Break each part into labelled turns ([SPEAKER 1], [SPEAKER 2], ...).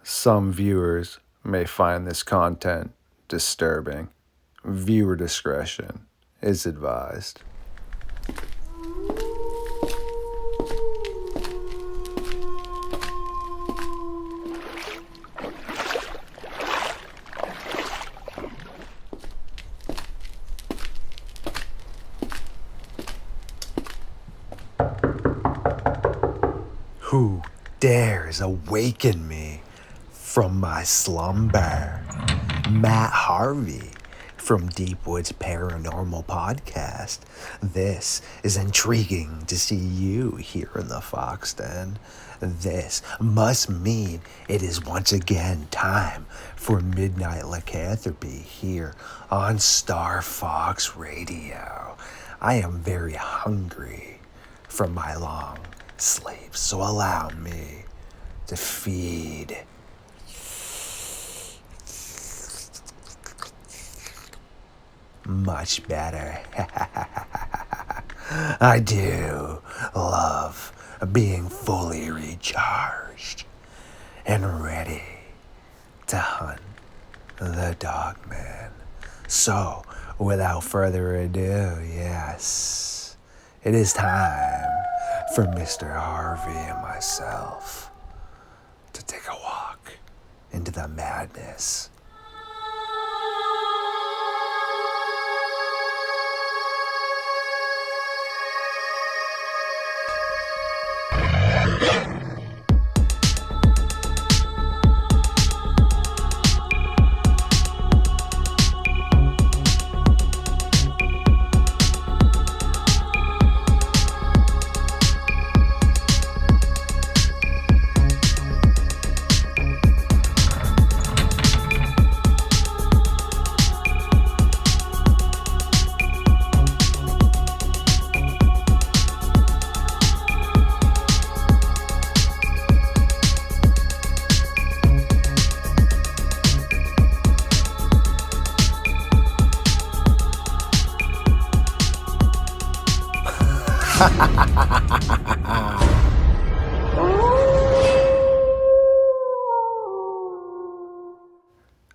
[SPEAKER 1] Some viewers may find this content disturbing. Viewer discretion is advised. Who dares awaken me from my slumber? Matt Harvey from Deep Woods Paranormal Podcast. This is intriguing to see you here in the Fox Den. This must mean it is once again time for Midnight Lycanthropy here on LordeStarfox Radio. I am very hungry from my long sleep, so allow me to feed. Much better. I do love being fully recharged and ready to hunt the Dogman. So, without further ado, yes, it is time for Mr. Harvey and myself to take a walk into the madness.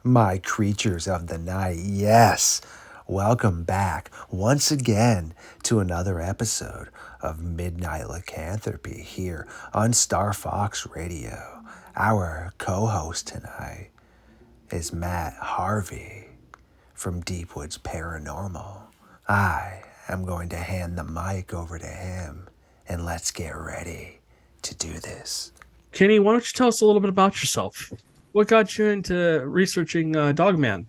[SPEAKER 1] My creatures of the night, yes, welcome back once again to another episode of Midnight Lycanthropy here on LordeStarfox Radio. Our co-host tonight is Matt Harvey from Deep Woods Paranormal. I am going to hand the mic over to him, and let's get ready to do this.
[SPEAKER 2] Kenny, why don't you tell us a little bit about yourself? What got you into researching Dogman?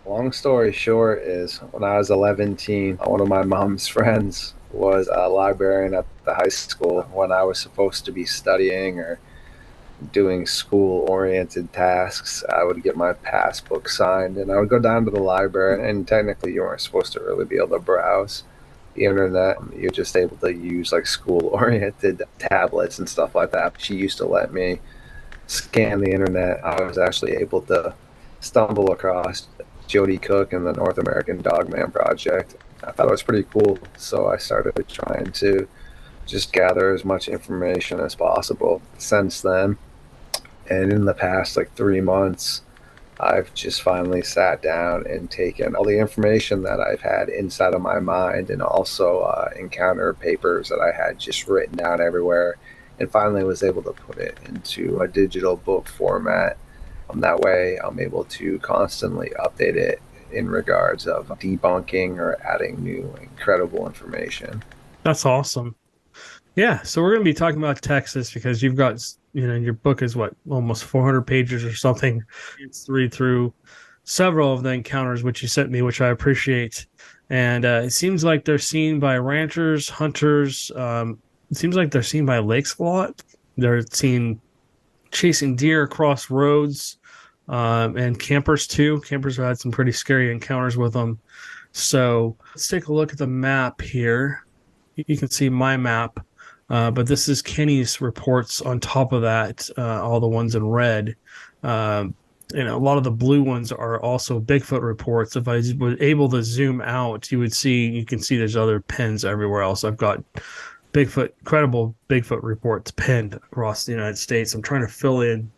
[SPEAKER 3] Long story short is when I was 11, one of my mom's friends was a librarian at the high school. When I was supposed to be studying or doing school-oriented tasks, I would get my passbook signed, and I would go down to the library, and technically you weren't supposed to really be able to browse the internet. You're just able to use like school-oriented tablets and stuff like that. She used to let me scan the internet. I was actually able to stumble across Jody Cook and the North American Dogman Project. I thought it was pretty cool, so I started trying to just gather as much information as possible. Since then, and in the past like 3 months, I've just finally sat down and taken all the information that I've had inside of my mind, and also encounter papers that I had just written down everywhere, and finally was able to put it into a digital book format. That way I'm able to constantly update it in regards of debunking or adding new incredible information.
[SPEAKER 2] That's awesome. Yeah, so we're going to be talking about Texas because you've got, your book is what, almost 400 pages or something. It's read through several of the encounters which you sent me, which I appreciate. And it seems like they're seen by ranchers, hunters. It seems like they're seen by lakes a lot. They're seen chasing deer across roads, and campers too. Campers have had some pretty scary encounters with them. So let's take a look at the map here. You can see my map, but this is Kenny's reports on top of that, all the ones in red. A lot of the blue ones are also Bigfoot reports. If I was able to zoom out, you can see there's other pins everywhere else. I've got credible Bigfoot reports pinned across the United States. I'm trying to fill in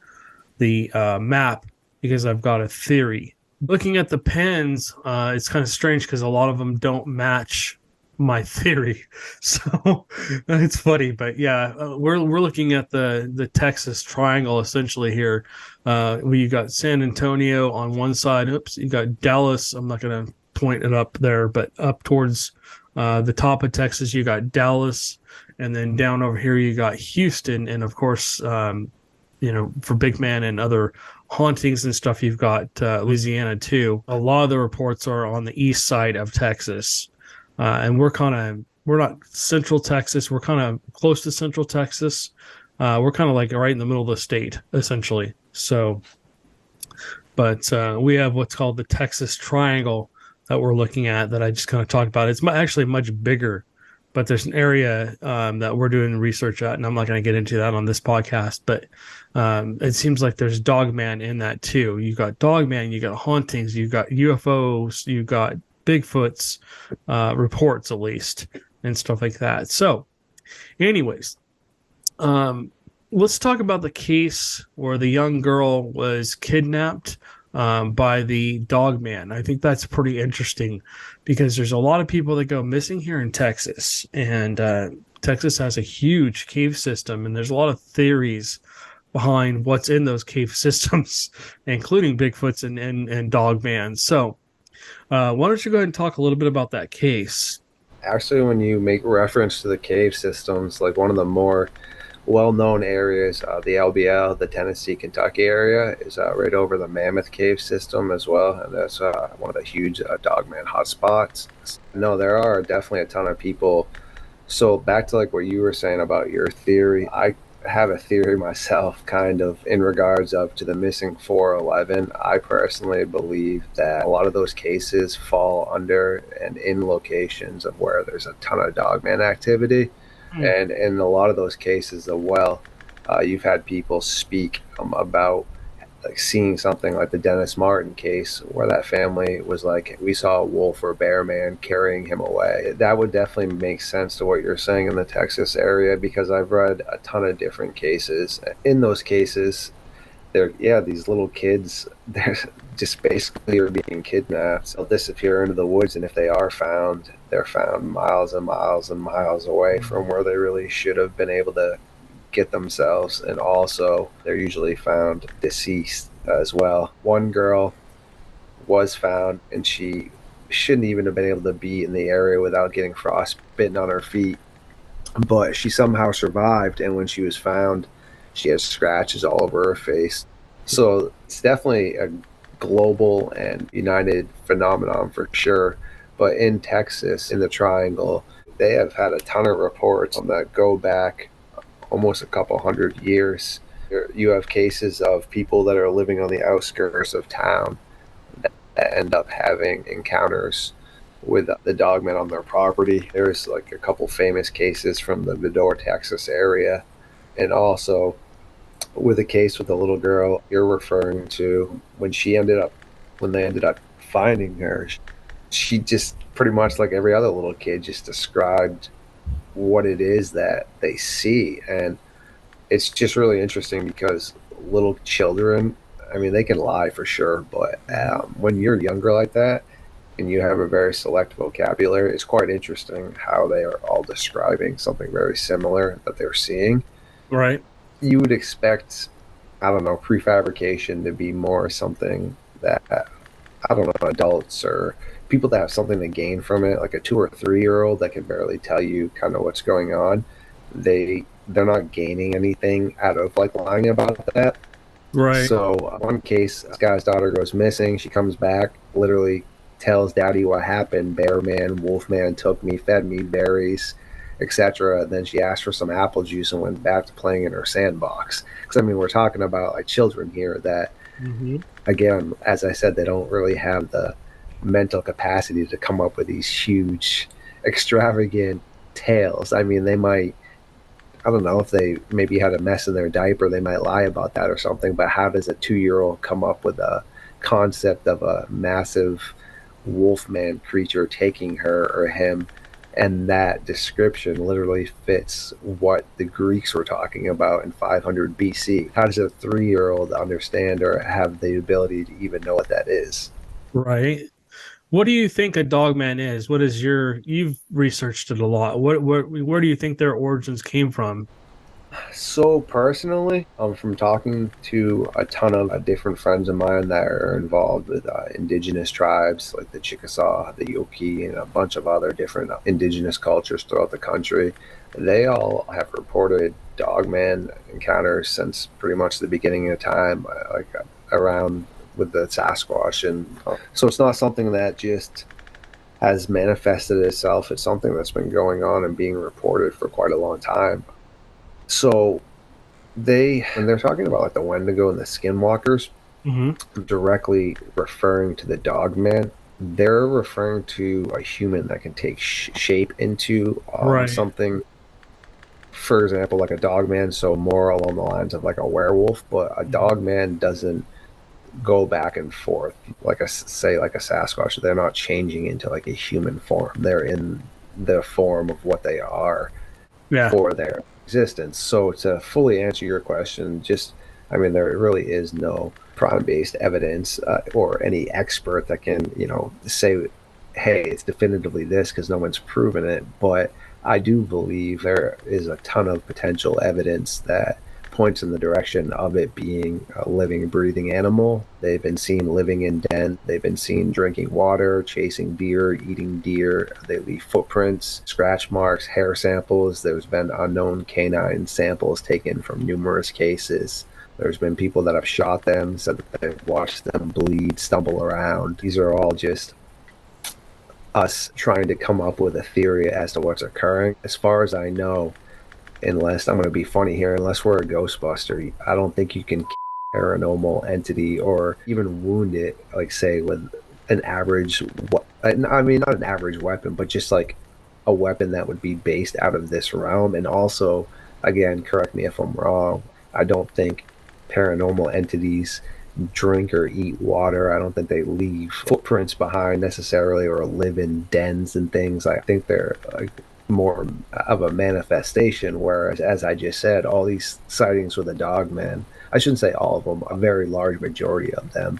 [SPEAKER 2] the map because I've got a theory. Looking at the pens, it's kind of strange because a lot of them don't match my theory. So it's funny, but yeah, we're looking at the Texas Triangle essentially here. You got San Antonio on one side. Oops, you got Dallas. I'm not going to point it up there, but up towards the top of Texas, you got Dallas, and then down over here you got Houston, and of course, for Big Man and other hauntings and stuff, you've got Louisiana too. A lot of the reports are on the east side of Texas, and we're not central Texas. We're kind of close to central Texas. We're kind of like right in the middle of the state, essentially. So, but we have what's called the Texas Triangle that we're looking at that I just kind of talked about. It's actually much bigger, but there's an area that we're doing research at, and I'm not going to get into that on this podcast, but it seems like there's Dogman in that too. You got Dogman, you got hauntings, you got UFOs, you got Bigfoot's reports at least, and stuff like that. So anyways, let's talk about the case where the young girl was kidnapped by the Dogman. I think that's pretty interesting because there's a lot of people that go missing here in Texas, and Texas has a huge cave system, and there's a lot of theories behind what's in those cave systems, including Bigfoots and Dogman. So why don't you go ahead and talk a little bit about that case?
[SPEAKER 3] Actually, when you make reference to the cave systems, like one of the more well-known areas, the LBL, the Tennessee, Kentucky area, is right over the Mammoth Cave system as well, and that's one of the huge Dogman hotspots. No, there are definitely a ton of people. So back to like what you were saying about your theory, I have a theory myself, kind of in regards of to the missing 411. I personally believe that a lot of those cases fall under and in locations of where there's a ton of Dogman activity. And in a lot of those cases, you've had people speak about like seeing something like the Dennis Martin case, where that family was like, we saw a wolf or bear man carrying him away. That would definitely make sense to what you're saying in the Texas area, because I've read a ton of different cases. In those cases, these little kids, they're just basically are being kidnapped. They'll disappear into the woods, and if they are found, they're found miles and miles and miles away from where they really should have been able to get themselves. And also, they're usually found deceased as well. One girl was found, and she shouldn't even have been able to be in the area without getting frostbitten on her feet, but she somehow survived, and when she was found, she has scratches all over her face. So it's definitely a global and united phenomenon for sure. But in Texas, in the Triangle, they have had a ton of reports that go back almost a couple hundred years. You have cases of people that are living on the outskirts of town that end up having encounters with the Dogmen on their property. There's like a couple famous cases from the Medora, Texas area. And also with a case with the little girl you're referring to, when they ended up finding her, she just pretty much like every other little kid just described what it is that they see. And it's just really interesting because little children, I mean, they can lie for sure, but when you're younger like that and you have a very select vocabulary, it's quite interesting how they are all describing something very similar that they're seeing.
[SPEAKER 2] Right.
[SPEAKER 3] You would expect, I don't know, prefabrication to be more something that, I don't know, adults or people that have something to gain from it, like a 2 or 3 year old that can barely tell you kind of what's going on. They're not gaining anything out of like lying about that.
[SPEAKER 2] Right.
[SPEAKER 3] So one case, this guy's daughter goes missing. She comes back, literally tells daddy what happened. Bear man, wolf man took me, fed me berries, etc. Then she asked for some apple juice and went back to playing in her sandbox. Because I mean, we're talking about like children here that, again, as I said, they don't really have the mental capacity to come up with these huge, extravagant tales. I mean, they might, I don't know, if they maybe had a mess in their diaper, they might lie about that or something. But how does a 2-year-old come up with a concept of a massive wolfman creature taking her or him And that description literally fits what the Greeks were talking about in 500 BC. How does a 3-year-old understand or have the ability to even know what that is?
[SPEAKER 2] Right. What do you think a dogman is? What is you've researched it a lot. Where do you think their origins came from?
[SPEAKER 3] So personally, from talking to a ton of different friends of mine that are involved with indigenous tribes like the Chickasaw, the Yoki, and a bunch of other different indigenous cultures throughout the country, they all have reported dogman encounters since pretty much the beginning of time, around with the Sasquatch, and so it's not something that just has manifested itself. It's something that's been going on and being reported for quite a long time. So when they're talking about like the Wendigo and the Skinwalkers, directly referring to the Dogman, they're referring to a human that can take shape into
[SPEAKER 2] Right.
[SPEAKER 3] something. For example, like a Dogman, so more along the lines of like a werewolf, but a Dogman doesn't go back and forth like like a Sasquatch. They're not changing into like a human form. They're in the form of what they are
[SPEAKER 2] Yeah.
[SPEAKER 3] for their existence. So to fully answer your question, I mean, there really is no prime-based evidence or any expert that can, say, hey, it's definitively this, because no one's proven it. But I do believe there is a ton of potential evidence that points in the direction of it being a living, breathing animal. They've been seen living in den. They've been seen drinking water, chasing deer, eating deer. They leave footprints, scratch marks, hair samples. There's been unknown canine samples taken from numerous cases. There's been people that have shot them, said that they've watched them bleed, stumble around. These are all just us trying to come up with a theory as to what's occurring. As far as I know, unless I'm going to be funny here, unless we're a Ghostbuster, I don't think you can paranormal entity or even wound it, like say with an average, I mean, not an average weapon, but just like a weapon that would be based out of this realm. And also, again, correct me if I'm wrong, I don't think paranormal entities drink or eat water. I don't think they leave footprints behind necessarily or live in dens and things. I think they're like more of a manifestation, whereas, as I just said, all these sightings with the Dogman, I shouldn't say all of them, a very large majority of them,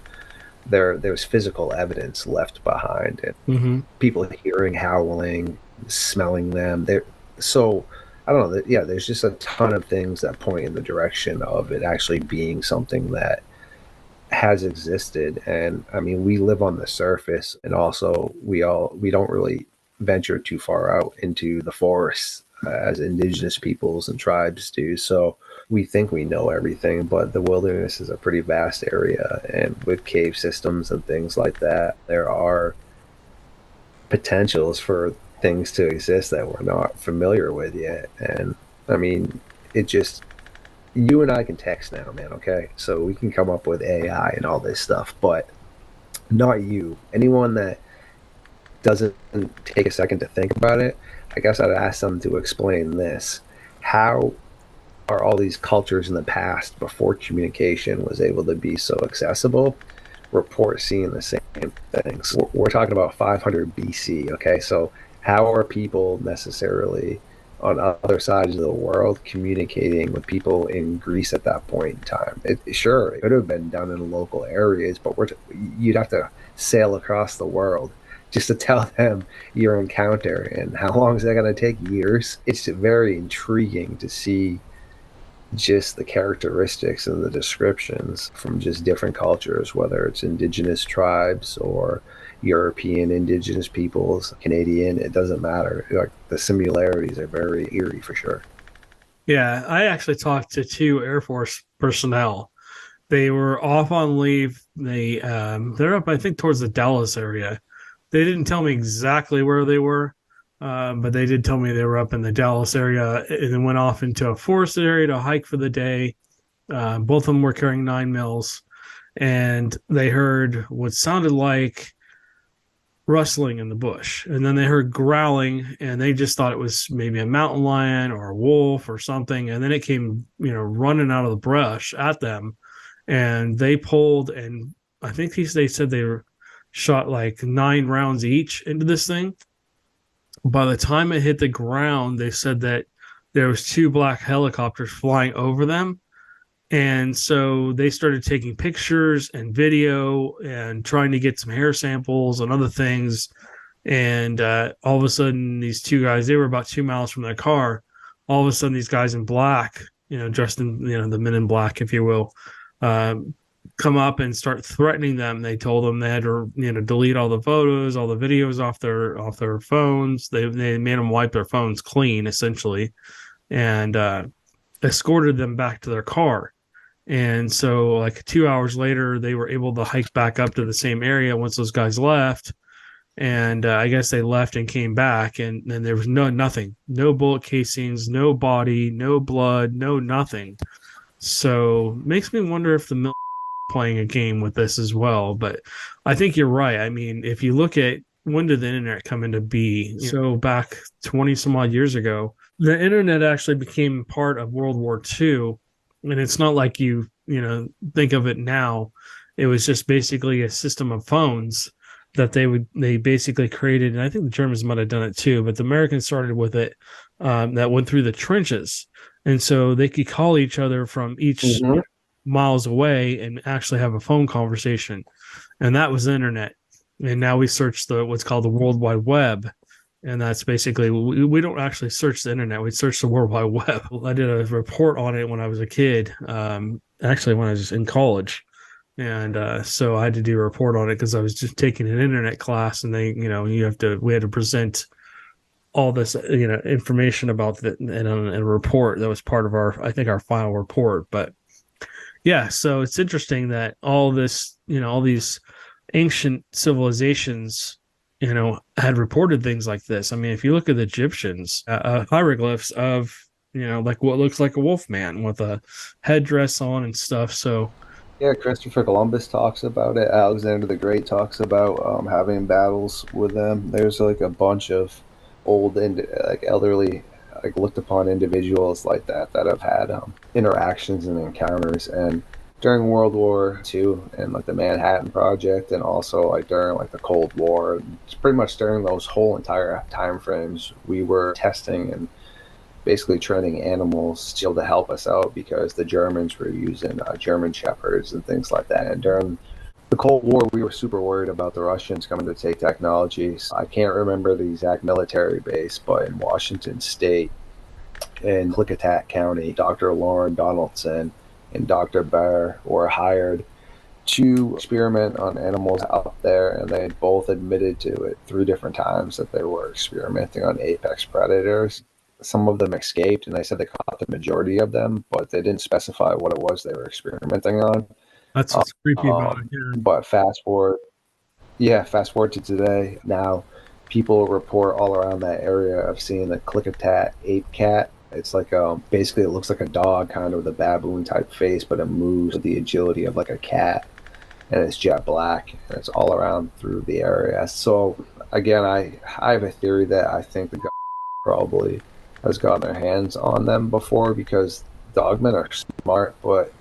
[SPEAKER 3] there's physical evidence left behind, and people hearing howling, smelling them. So I don't know. Yeah, there's just a ton of things that point in the direction of it actually being something that has existed. And I mean, we live on the surface, and also we don't really venture too far out into the forests as indigenous peoples and tribes do. So we think we know everything, but the wilderness is a pretty vast area, and with cave systems and things like that, there are potentials for things to exist that we're not familiar with yet. And I mean, it just, you and I can text now, man, okay? So we can come up with AI and all this stuff, but not you. Anyone that doesn't take a second to think about it, I guess I'd ask them to explain this. How are all these cultures in the past, before communication was able to be so accessible, report seeing the same things? We're talking about 500 BC, okay? So how are people necessarily on other sides of the world communicating with people in Greece at that point in time? Sure, it could have been done in local areas, but you'd have to sail across the world just to tell them your encounter. And how long is that going to take? Years. It's very intriguing to see just the characteristics and the descriptions from just different cultures, whether it's indigenous tribes or European indigenous peoples, Canadian, it doesn't matter. Like, the similarities are very eerie for sure.
[SPEAKER 2] Yeah, I actually talked to two Air Force personnel. They were off on leave. They're up, I think, towards the Dallas area. They didn't tell me exactly where they were, but they did tell me they were up in the Dallas area and then went off into a forest area to hike for the day. Both of them were carrying 9 mils, and they heard what sounded like rustling in the bush, and then they heard growling, and they just thought it was maybe a mountain lion or a wolf or something, and then it came running out of the brush at them, and they pulled, and I think they said they were shot like 9 rounds each into this thing, By the time it hit the ground, they said that there was 2 black helicopters flying over them. And so they started taking pictures and video and trying to get some hair samples and other things. And all of a sudden, these 2 guys, they were about 2 miles from their car. All of a sudden, these guys in black, dressed in, the men in black, if you will, come up and start threatening them. They told them they had to, delete all the photos, all the videos off their phones. They made them wipe their phones clean, essentially, and escorted them back to their car. And so, like 2 hours later, they were able to hike back up to the same area once those guys left. And I guess they left and came back, and then there was nothing, no bullet casings, no body, no blood, no nothing. So makes me wonder if the playing a game with this as well. But I think you're right. I mean, if you look at when did the internet come into being? So back 20 some odd years ago, the internet actually became part of World War II. And it's not like you think of it now. It was just basically a system of phones that they basically created. And I think the Germans might have done it too, but the Americans started with it, that went through the trenches. And so they could call each other from each miles away and actually have a phone conversation. And that was the internet. And now we search what's called the World Wide Web. And that's basically, we don't actually search the internet. We search the World Wide Web. I did a report on it when I was a kid, actually when I was in college. And so I had to do a report on it because I was just taking an internet class, and we had to present all this, information about it in a report that was part of our final report. But yeah, so it's interesting that all this, all these ancient civilizations, had reported things like this. I mean, if you look at the Egyptians, hieroglyphs of, like what looks like a wolf man with a headdress on and stuff. So,
[SPEAKER 3] yeah, Christopher Columbus talks about it. Alexander the Great talks about having battles with them. There's like a bunch of old and elderly, looked upon individuals like that have had interactions and encounters. And during World War II and the Manhattan Project, and also during the Cold War, it's pretty much during those whole entire time frames, we were testing and basically training animals to help us out, because the Germans were using German Shepherds and things like that. And during the Cold War, we were super worried about the Russians coming to take technologies. I can't remember the exact military base, but in Washington State, in Lycanthropy County, Dr. Lauren Donaldson and Dr. Bear were hired to experiment on animals out there, and they both admitted to it 3 different times that they were experimenting on apex predators. Some of them escaped, and they said they caught the majority of them, but they didn't specify what it was they were experimenting on.
[SPEAKER 2] That's what's creepy about it. Yeah.
[SPEAKER 3] But fast forward to today. Now, people report all around that area of seeing the Klickitat ape cat. It's basically it looks like a dog, kind of with a baboon type face, but it moves with the agility of a cat, and it's jet black, and it's all around through the area. So again, I have a theory that I think the government probably has gotten their hands on them before, because Dogmen are smart, but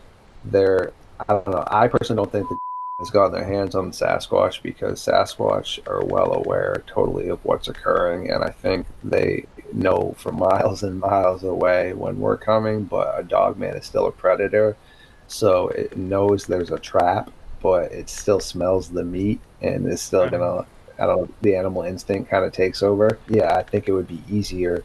[SPEAKER 3] I don't know. I personally don't think the has gotten their hands on Sasquatch, because Sasquatch are well aware totally of what's occurring, and I think they know from miles and miles away when we're coming. But a Dogman is still a predator, so it knows there's a trap, but it still smells the meat and is still gonna, I don't know, the animal instinct kind of takes over. Yeah, I think it would be easier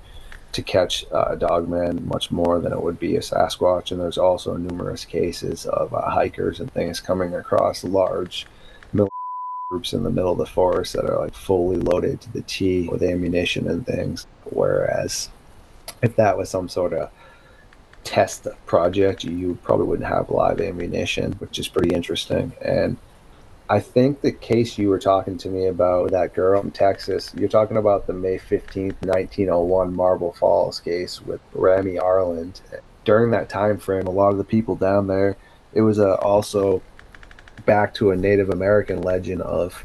[SPEAKER 3] to catch a Dogman much more than it would be a Sasquatch. And there's also numerous cases of hikers and things coming across large groups in the middle of the forest that are fully loaded to the T with ammunition and things. Whereas if that was some sort of test project, you probably wouldn't have live ammunition, which is pretty interesting. And I think the case you were talking to me about, that girl in Texas, you're talking about the May 15th, 1901 Marble Falls case with Rami Arland. During that time frame, a lot of the people down there, it was also back to a Native American legend of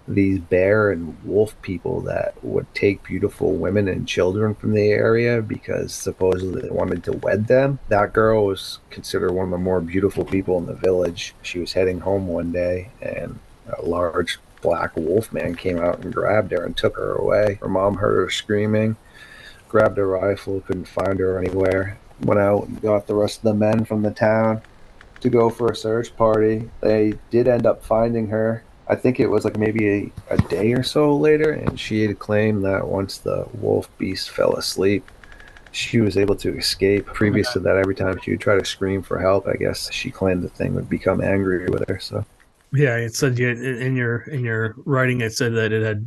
[SPEAKER 3] these bear and wolf people that would take beautiful women and children from the area because supposedly they wanted to wed them. That girl was considered one of the more beautiful people in the village. She was heading home one day, and a large black wolf man came out and grabbed her and took her away. Her mom heard her screaming, grabbed her rifle, couldn't find her anywhere. Went out and got the rest of the men from the town to go for a search party. They did end up finding her. I think it was like maybe a day or so later, and she had claimed that once the wolf beast fell asleep, she was able to escape. Previous to that, every time she would try to scream for help, I guess she claimed the thing would become angry with her. So
[SPEAKER 2] Yeah, it said in your writing, it said that it had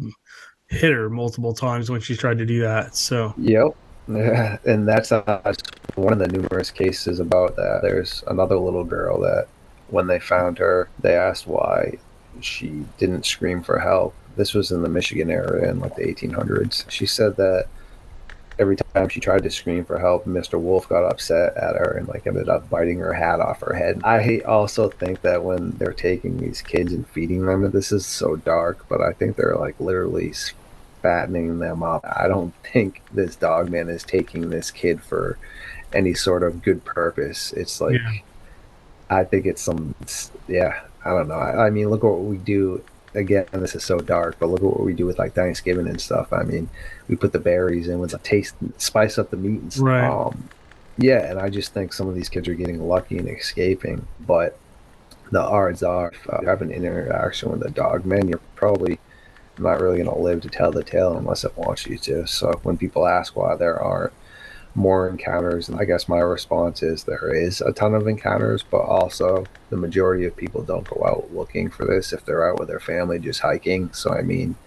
[SPEAKER 2] hit her multiple times when she tried to do that. So
[SPEAKER 3] yep. Yeah, and that's one of the numerous cases about that. There's another little girl that when they found her, they asked why she didn't scream for help. This was in the Michigan area in like the 1800s. She said that every time she tried to scream for help, Mr. Wolf got upset at her and like ended up biting her hat off her head. I also think that when they're taking these kids and feeding them, this is so dark, but I think they're like literally fattening them up. I don't think this Dogman is taking this kid for any sort of good purpose. It's like,
[SPEAKER 2] yeah.
[SPEAKER 3] I think it's I don't know. I mean, look at what we do. Again, this is so dark, but look at what we do with like Thanksgiving and stuff. I mean, we put the berries in with the taste, spice up the meat and stuff.
[SPEAKER 2] Right.
[SPEAKER 3] Yeah, and I just think some of these kids are getting lucky and escaping. But the odds are, if you have an interaction with a Dogman, you're probably not really going to live to tell the tale unless it wants you to. So when people ask why there aren't more encounters, and I guess my response is there is a ton of encounters, but also the majority of people don't go out looking for this if they're out with their family just hiking. So I mean,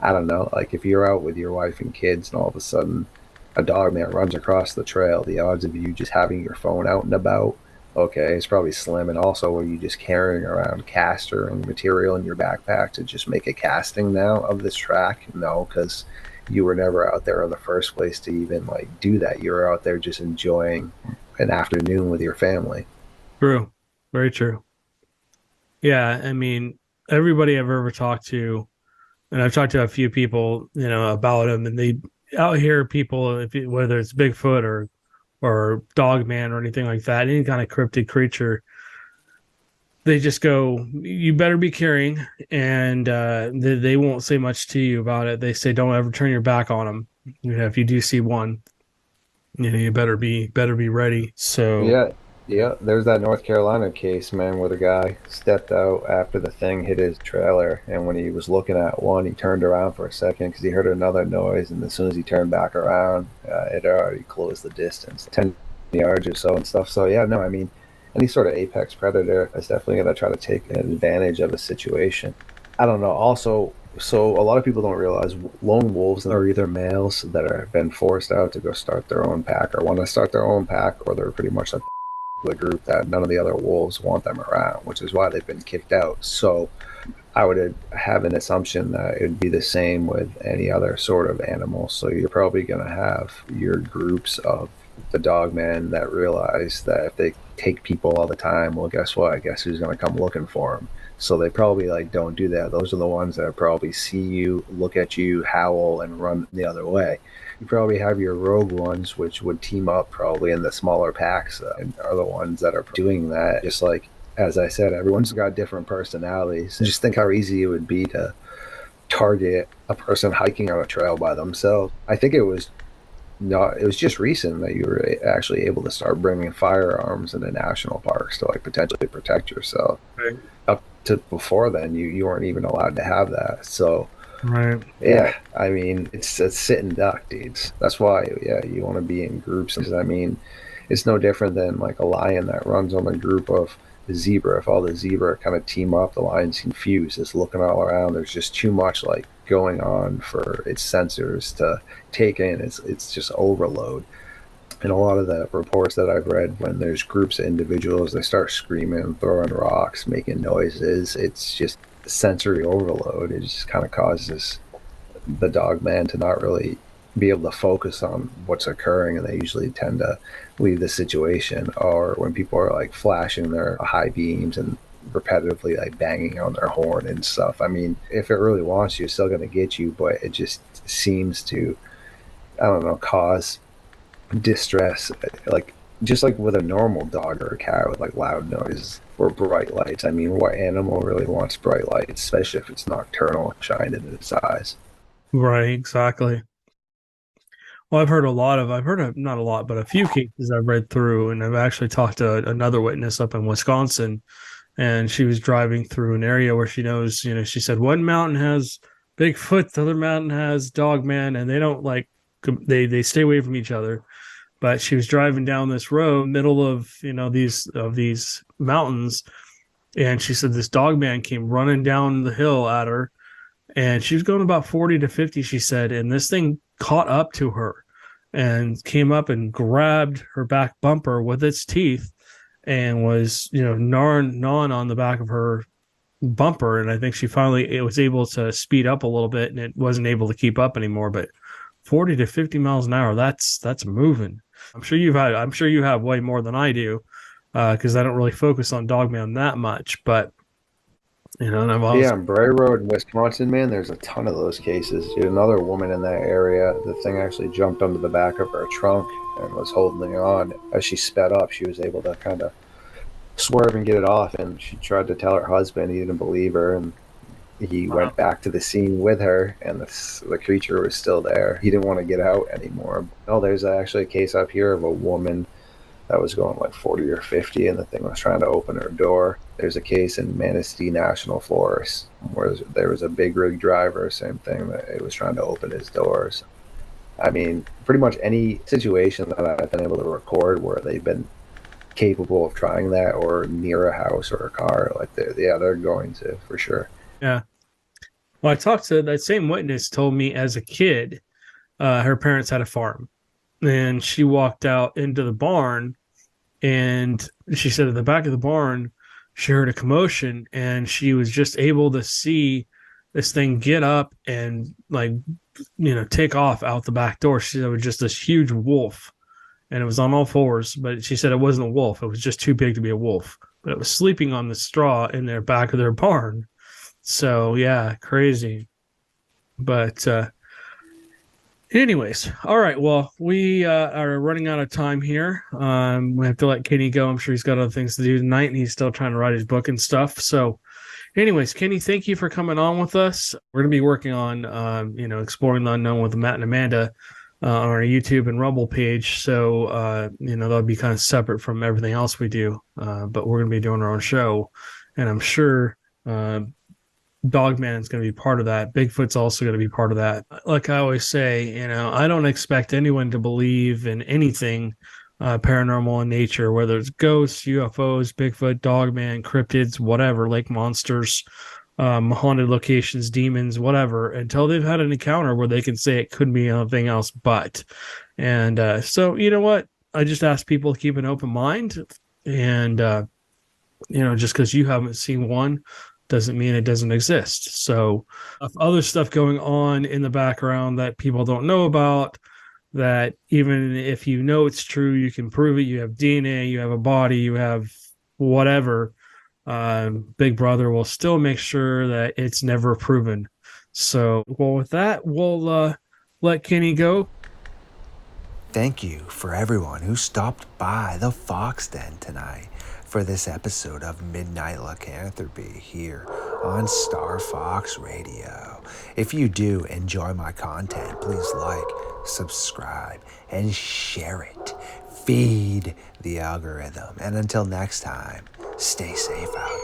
[SPEAKER 3] I don't know, like if you're out with your wife and kids and all of a sudden a dog man runs across the trail, the odds of you just having your phone out and about, okay, it's probably slim. And also, were you just carrying around caster and material in your backpack to just make a casting now of this track? No, because you were never out there in the first place to even like do that. You were out there just enjoying an afternoon with your family.
[SPEAKER 2] True. Very true. Yeah, I mean, everybody I've ever talked to, and I've talked to a few people, about them, and they out here people, whether it's Bigfoot or Dogman or anything like that, any kind of cryptid creature, they just go, you better be carrying, and they won't say much to you about it. They say don't ever turn your back on them. If you do see one, you better be ready. So
[SPEAKER 3] Yeah, there's that North Carolina case, man, where the guy stepped out after the thing hit his trailer, and when he was looking at one, he turned around for a second because he heard another noise, and as soon as he turned back around, it already closed the distance, 10 yards or so and stuff. So yeah, no, I mean, any sort of apex predator is definitely going to try to take advantage of a situation. I don't know. Also, so a lot of people don't realize lone wolves are either males that have been forced out to go start their own pack or want to start their own pack, or they're pretty much like the group that none of the other wolves want them around, which is why they've been kicked out. So I would have an assumption that it would be the same with any other sort of animal. So you're probably going to have your groups of the dogmen that realize that if they take people all the time, well, guess what? Guess who's going to come looking for them? So they probably like don't do that. Those are the ones that probably see you, look at you, howl, and run the other way. You probably have your rogue ones, which would team up probably in the smaller packs, and are the ones that are doing that. Just like, as I said, everyone's got different personalities. Just think how easy it would be to target a person hiking on a trail by themselves. I think it was just recent that you were actually able to start bringing firearms into national parks to like potentially protect yourself.
[SPEAKER 2] Right.
[SPEAKER 3] Up to before then, you weren't even allowed to have that. So
[SPEAKER 2] right.
[SPEAKER 3] yeah, I mean, it's a sitting duck, dudes. That's why, yeah, you want to be in groups. Because, I mean, it's no different than like a lion that runs on a group of the zebra. If all the zebra kind of team up, the lion's confused. It's looking all around. There's just too much like going on for its sensors to take in. It's just overload. And a lot of the reports that I've read, when there's groups of individuals, they start screaming, throwing rocks, making noises. It's just sensory overload. It just kind of causes the dog man to not really be able to focus on what's occurring, and they usually tend to leave the situation. Or when people are like flashing their high beams and repetitively like banging on their horn and stuff. I mean, if it really wants you, it's still going to get you, but it just seems to, I don't know, cause distress, like just like with a normal dog or a cat with like loud noise or bright lights. I mean, what animal really wants bright lights, especially if it's nocturnal and shine into its eyes?
[SPEAKER 2] Right, exactly. Well, I've heard of not a lot, but a few cases I've read through, and I've actually talked to another witness up in Wisconsin, and she was driving through an area where she knows, she said one mountain has Bigfoot, the other mountain has Dogman, and they don't like, they stay away from each other. But she was driving down this road, middle of, these mountains, and she said this Dogman came running down the hill at her, and she was going about 40 to 50, she said, and this thing caught up to her and came up and grabbed her back bumper with its teeth and was, gnawing on the back of her bumper. And I think it was able to speed up a little bit, and it wasn't able to keep up anymore. But 40 to 50 miles an hour, that's moving. I'm sure you have way more than I do, because I don't really focus on Dogman that much. But and I've
[SPEAKER 3] Yeah,
[SPEAKER 2] also
[SPEAKER 3] on Bray Road in Wisconsin, man, there's a ton of those cases. Dude, another woman in that area, the thing actually jumped onto the back of her trunk and was holding on. As she sped up, she was able to kind of swerve and get it off, and she tried to tell her husband. He didn't believe her, and he went back to the scene with her, and the creature was still there. He didn't want to get out anymore. Oh, there's actually a case up here of a woman that was going like 40 or 50, and the thing was trying to open her door. There's a case in Manistee National Forest where there was a big rig driver, same thing, that it was trying to open his doors. I mean, pretty much any situation that I've been able to record where they've been capable of trying that or near a house or a car, like they're going to, for sure.
[SPEAKER 2] yeah. Well, I talked to that same witness. Told me as a kid, her parents had a farm, and she walked out into the barn, and she said at the back of the barn she heard a commotion, and she was just able to see this thing get up and like take off out the back door. She said it was just this huge wolf, and it was on all fours, but she said it wasn't a wolf. It was just too big to be a wolf, but it was sleeping on the straw in their back of their barn. So yeah, crazy. But anyways, all right. Well, we are running out of time here. We have to let Kenny go. I'm sure he's got other things to do tonight, and he's still trying to write his book and stuff. So, anyways, Kenny, thank you for coming on with us. We're going to be working on, exploring the unknown with Matt and Amanda on our YouTube and Rumble page. So, that'll be kind of separate from everything else we do. But we're going to be doing our own show, and I'm sure Dogman is going to be part of that. Bigfoot's also going to be part of that. Like I always say, I don't expect anyone to believe in anything paranormal in nature, whether it's ghosts, UFOs, Bigfoot, Dogman, cryptids, whatever, lake monsters, haunted locations, demons, whatever, until they've had an encounter where they can say it could be anything else but. And so, you know what? I just ask people to keep an open mind. And, just because you haven't seen one doesn't mean it doesn't exist. So other stuff going on in the background that people don't know about, that even if it's true, you can prove it. You have DNA, you have a body, you have whatever. Big Brother will still make sure that it's never proven. So, well, with that, we'll let Kenny go.
[SPEAKER 1] Thank you for everyone who stopped by the Fox Den tonight for this episode of Midnight Lycanthropy here on Star Fox Radio. If you do enjoy my content, please like, subscribe, and share it. Feed the algorithm. And until next time, stay safe out